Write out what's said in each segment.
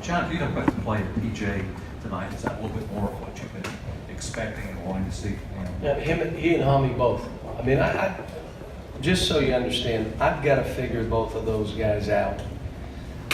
John, if you don't expect to play at PJ tonight, is that a little bit more of what you've been expecting and wanting to see from him? Yeah, he and Hami both. I mean, I just so you understand, I've got to figure both of those guys out.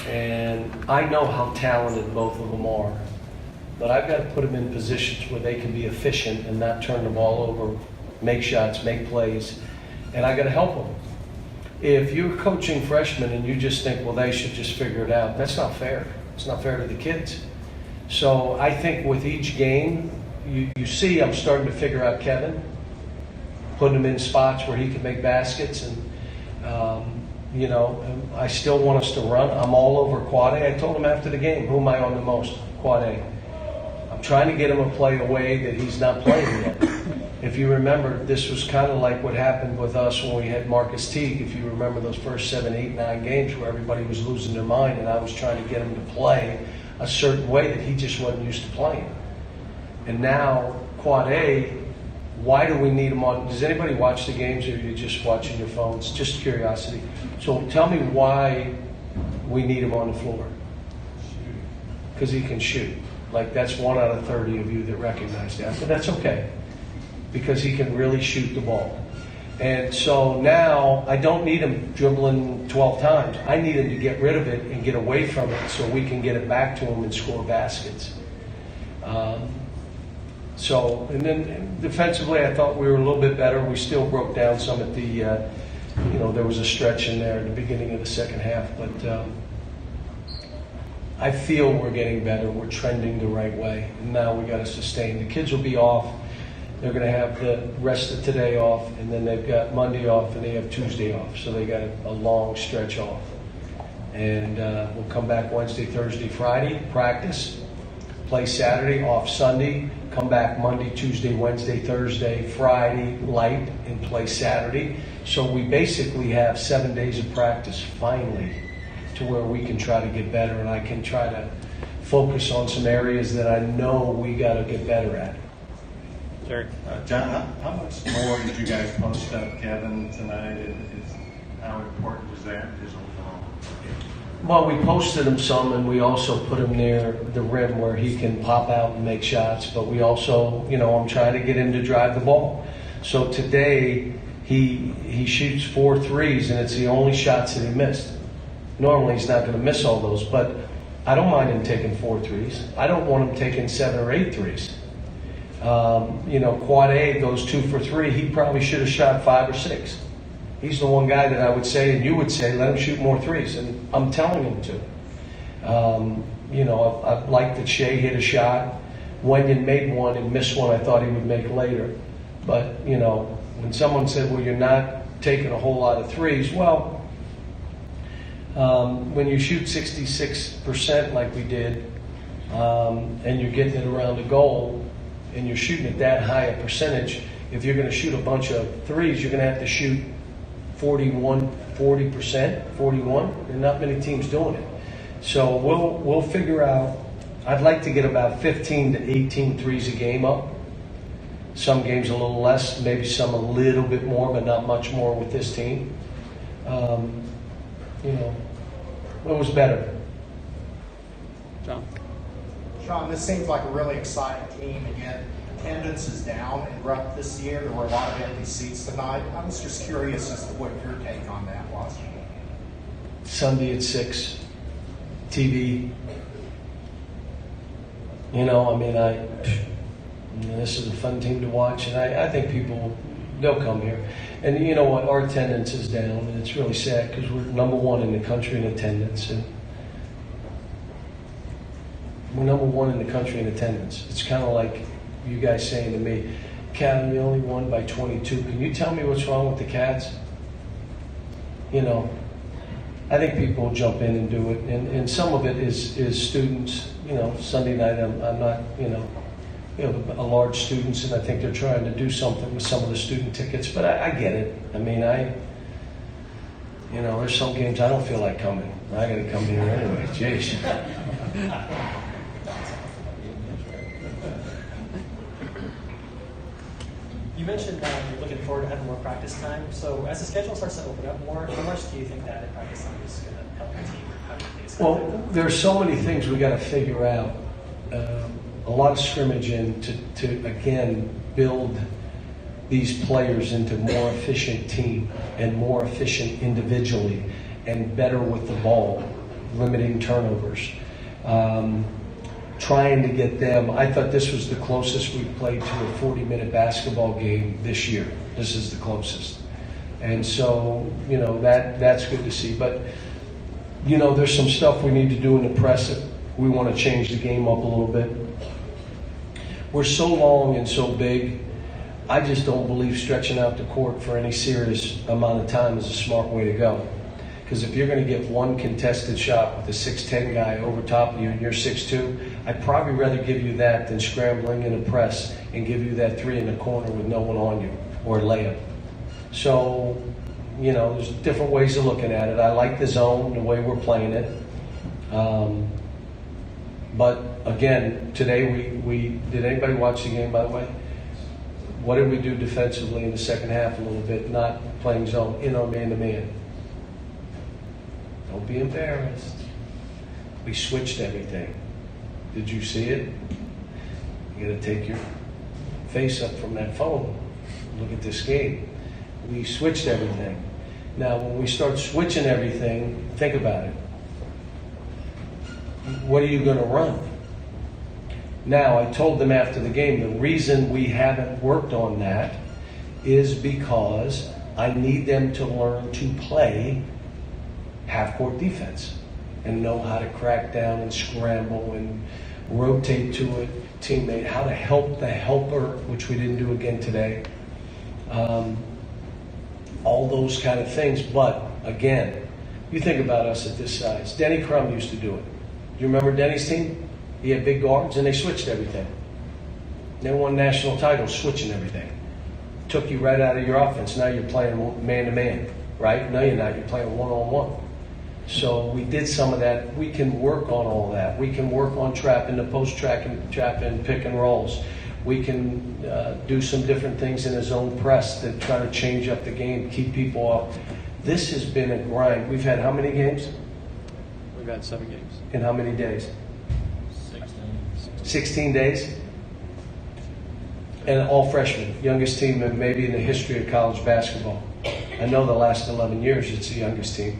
And I know how talented both of them are. But I've got to put them in positions where they can be efficient and not turn the ball over, make shots, make plays. And I got to help them. If you're coaching freshmen and you just think, well, they should just figure it out, that's not fair. It's not fair to the kids. So I think with each game, you see I'm starting to figure out Kevin, putting him in spots where he can make baskets. And, I still want us to run. I'm all over Quad A. I told him after the game, who am I on the most? Quad A. I'm trying to get him to play a way that he's not playing yet. If you remember, this was kind of like what happened with us when we had Marcus Teague. If you remember those first 7, 8, 9 games where everybody was losing their mind and I was trying to get him to play a certain way that he just wasn't used to playing. And now, Quad A, why do we need him on? Does anybody watch the games or are you just watching your phones? Just curiosity. So tell me why we need him on the floor. Because he can shoot. Like that's 1 out of 30 of you that recognize that. But that's okay. Because he can really shoot the ball. And so now I don't need him dribbling 12 times. I need him to get rid of it and get away from it so we can get it back to him and score baskets. And then defensively, I thought we were a little bit better. We still broke down some at the, there was a stretch in there at the beginning of the second half. But I feel we're getting better. We're trending the right way. And now we got to sustain. The kids will be off. They're going to have the rest of today off, and then they've got Monday off, and they have Tuesday off. So they got a long stretch off. And we'll come back Wednesday, Thursday, Friday, practice, play Saturday, off Sunday, come back Monday, Tuesday, Wednesday, Thursday, Friday, light, and play Saturday. So we basically have 7 days of practice, finally, to where we can try to get better, and I can try to focus on some areas that I know we got to get better at. John, how much more did you guys post up Kevin tonight? How important was that his overall? Well, we posted him some, and we also put him near the rim where he can pop out and make shots. But we also, I'm trying to get him to drive the ball. So today he shoots 4 threes, and it's the only shots that he missed. Normally he's not going to miss all those, but I don't mind him taking 4 threes. I don't want him taking 7 or 8 threes. Quad A goes 2 for 3. He probably should have shot 5 or 6. He's the one guy that I would say, and you would say, let him shoot more threes. And I'm telling him to. I liked that Shea hit a shot. Wenyon made one and missed one I thought he would make later. But, when someone said, well, you're not taking a whole lot of threes, well, when you shoot 66% like we did, and you're getting it around the goal, and you're shooting at that high a percentage, if you're going to shoot a bunch of threes, you're going to have to shoot 40%, 41. There are not many teams doing it. So we'll figure out. I'd like to get about 15 to 18 threes a game up. Some games a little less, maybe some a little bit more, but not much more with this team. It was better. Sean, this seems like a really exciting team. Again, attendance is down and rough this year. There were a lot of empty seats tonight. I was just curious as to what your take on that was. Sunday at 6, TV. This is a fun team to watch, and I think they'll come here. And you know what? Our attendance is down, and it's really sad because we're number 1 in the country in attendance. And we're number 1 in the country in attendance. It's kind of like you guys saying to me, Cat, we only won by 22. Can you tell me what's wrong with the Cats? I think people will jump in and do it. And some of it is students. Sunday night I'm not, a large students, and I think they're trying to do something with some of the student tickets. But I get it. There's some games I don't feel like coming. I got to come here anyway. Jeez. You mentioned that you're looking forward to having more practice time. So as the schedule starts to open up more, how much do you think that practice time is going to help your team? How do you think Well, there's so many things we got to figure out. A lot of scrimmage in to again build these players into more efficient team and more efficient individually and better with the ball, limiting turnovers. Trying to get them. I thought this was the closest we played to a 40-minute basketball game this year. This is the closest, and so that's good to see. But there's some stuff we need to do in the press that we want to change the game up a little bit. We're so long and so big. I just don't believe stretching out the court for any serious amount of time is a smart way to go. Because if you're going to get one contested shot with a 6'10" guy over top of you and you're 6'2", I'd probably rather give you that than scrambling in a press and give you that three in the corner with no one on you or a layup. So, there's different ways of looking at it. I like the zone, the way we're playing it. But again, today we did anybody watch the game, by the way? What did we do defensively in the second half a little bit? Not playing zone, in or man-to-man. Don't be embarrassed. We switched everything. Did you see it? You got to take your face up from that phone. Look at this game. We switched everything. Now, when we start switching everything, think about it. What are you going to run? Now, I told them after the game, the reason we haven't worked on that is because I need them to learn to play half-court defense and know how to crack down and scramble and rotate to a teammate, how to help the helper, which we didn't do again today. All those kind of things. But, again, you think about us at this size. Denny Crum used to do it. You remember Denny's team? He had big guards, and they switched everything. They won national titles switching everything. Took you right out of your offense. Now you're playing man-to-man, right? No, you're not. You're playing one-on-one. So we did some of that. We can work on all that. We can work on trapping the post-trapping, pick and rolls. We can do some different things in a zone press that try to change up the game, keep people up. This has been a grind. We've had how many games? We've had 7 games. In how many days? 16. 16 days? And all freshmen, youngest team maybe in the history of college basketball. I know the last 11 years it's the youngest team.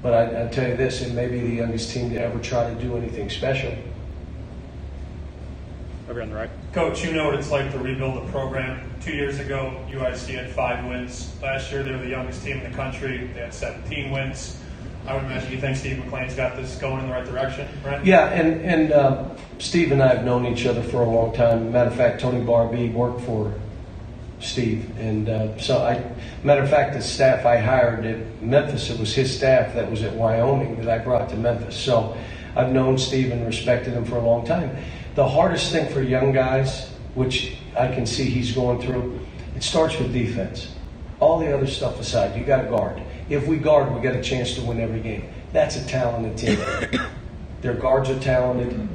But I tell you this, it may be the youngest team to ever try to do anything special. Over on the right. Coach, you know what it's like to rebuild a program. 2 years ago, UIC had 5 wins. Last year, they were the youngest team in the country. They had 17 wins. I would imagine you think Steve McLean's got this going in the right direction, right? Yeah, and Steve and I have known each other for a long time. Matter of fact, Tony Barbee worked for Steve. And matter of fact, the staff I hired at Memphis, it was his staff that was at Wyoming that I brought to Memphis. So I've known Steve and respected him for a long time. The hardest thing for young guys, which I can see he's going through, it starts with defense. All the other stuff aside, you got to guard. If we guard, we got a chance to win every game. That's a talented team. Their guards are talented.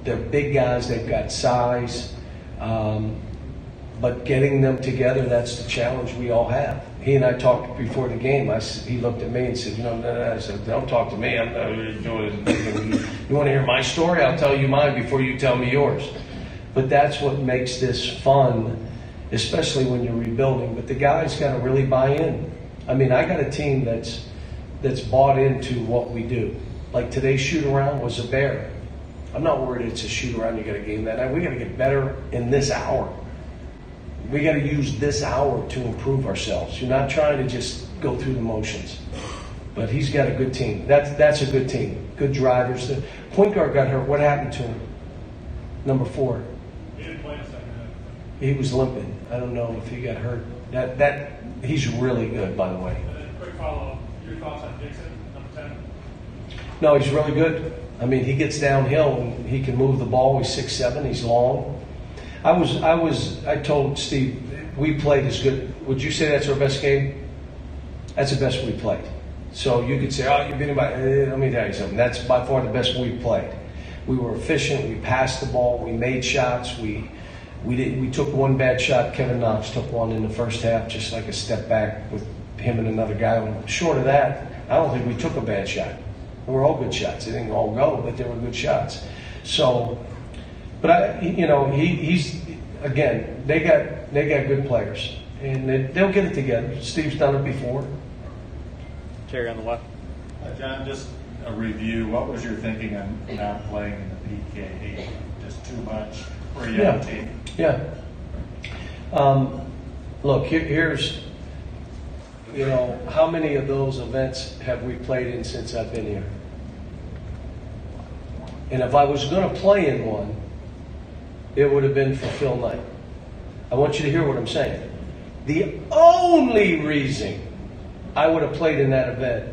They're big guys. They've got size. But getting them together, that's the challenge we all have. He and I talked before the game. He looked at me and said, I said, don't talk to me. I'm not doing anything. You want to hear my story? I'll tell you mine before you tell me yours. But that's what makes this fun, especially when you're rebuilding. But the guys got to really buy in. I mean, I got a team that's bought into what we do. Like today's shoot-around was a bear. I'm not worried it's a shoot-around. You got a game that night. We got to get better in this hour. We got to use this hour to improve ourselves. You're not trying to just go through the motions. But he's got a good team. That's a good team. Good drivers. The point guard got hurt. What happened to him? Number 4. He didn't play in the second half. He was limping. I don't know if he got hurt. That he's really good, by the way. And then quick follow-up. Your thoughts on Dixon, number 10? No, he's really good. I mean, he gets downhill and he can move the ball. He's 6'7". He's long. I told Steve, we played as good. Would you say that's our best game? That's the best we played. So you could say, oh, you're beating by, let me tell you something. That's by far the best we played. We were efficient. We passed the ball. We made shots. We took one bad shot. Kevin Knox took one in the first half, just like a step back with him and another guy. Short of that, I don't think we took a bad shot. They were all good shots. They didn't all go, but they were good shots. So, but he's again. They got good players, and they'll get it together. Steve's done it before. Terry on the left. John, just a review. What was your thinking on not playing in the PK8? Just too much for a young team? Yeah. Look, here's, how many of those events have we played in since I've been here? And if I was going to play in one, it would have been for Phil Knight. I want you to hear what I'm saying. The only reason I would have played in that event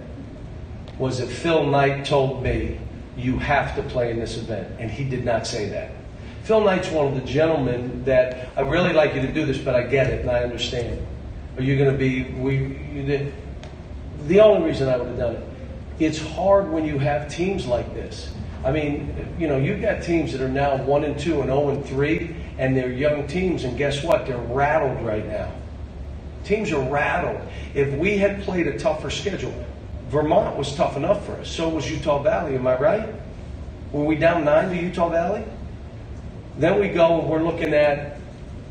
was if Phil Knight told me, you have to play in this event. And he did not say that. Phil Knight's one of the gentlemen that I really like you to do this, but I get it and I understand. Are you going to be, the only reason I would have done it, it's hard when you have teams like this. I mean, you've got teams that are now 1-2 and 0-3, and they're young teams, and guess what? They're rattled right now. Teams are rattled. If we had played a tougher schedule, Vermont was tough enough for us. So was Utah Valley, am I right? Were we down 9 to Utah Valley? Then we go and we're looking at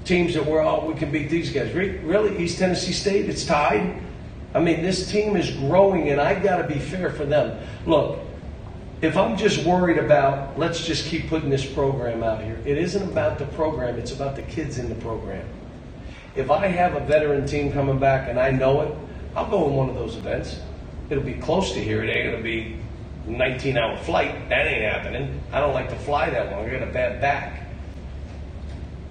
teams that we can beat these guys. Really? East Tennessee State, it's tied? I mean, this team is growing, and I got to be fair for them. Look, if I'm just worried about, let's just keep putting this program out here, it isn't about the program, it's about the kids in the program. If I have a veteran team coming back and I know it, I'll go in one of those events. It'll be close to here. It ain't going to be a 19-hour flight. That ain't happening. I don't like to fly that long. I got a bad back.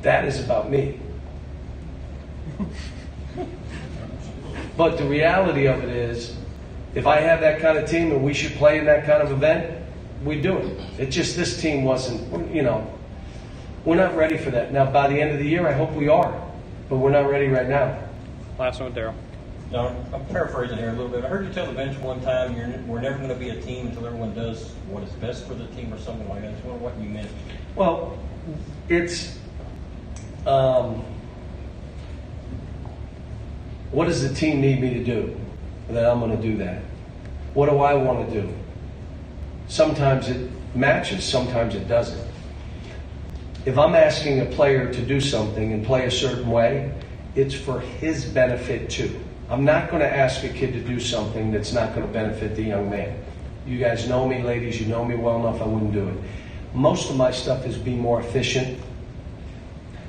That is about me. But the reality of it is, if I have that kind of team and we should play in that kind of event, we do it. It's just this team wasn't, we're not ready for that. Now, by the end of the year, I hope we are. But we're not ready right now. Last one with Daryl. Now, I'm paraphrasing here a little bit. I heard you tell the bench one time we're never going to be a team until everyone does what is best for the team or something like that. I just wonder what you meant. Well, it's what does the team need me to do? Then I'm going to do that. What do I want to do? Sometimes it matches, sometimes it doesn't. If I'm asking a player to do something and play a certain way, it's for his benefit too. I'm not going to ask a kid to do something that's not going to benefit the young man. You guys know me, ladies, you know me well enough, I wouldn't do it. Most of my stuff is be more efficient,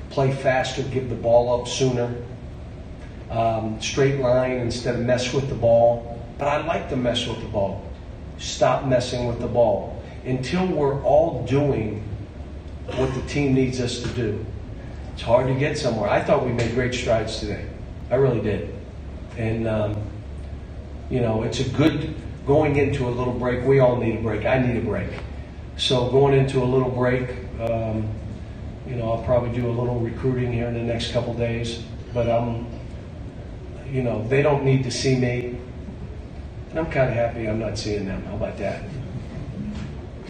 play faster, give the ball up sooner, straight line instead of mess with the ball. But I like to mess with the ball. Stop messing with the ball. Until we're all doing what the team needs us to do, it's hard to get somewhere. I thought we made great strides today. I really did. And, it's a good, going into a little break, we all need a break. I need a break. So going into a little break, I'll probably do a little recruiting here in the next couple days. But they don't need to see me. And I'm kind of happy I'm not seeing them. How about that?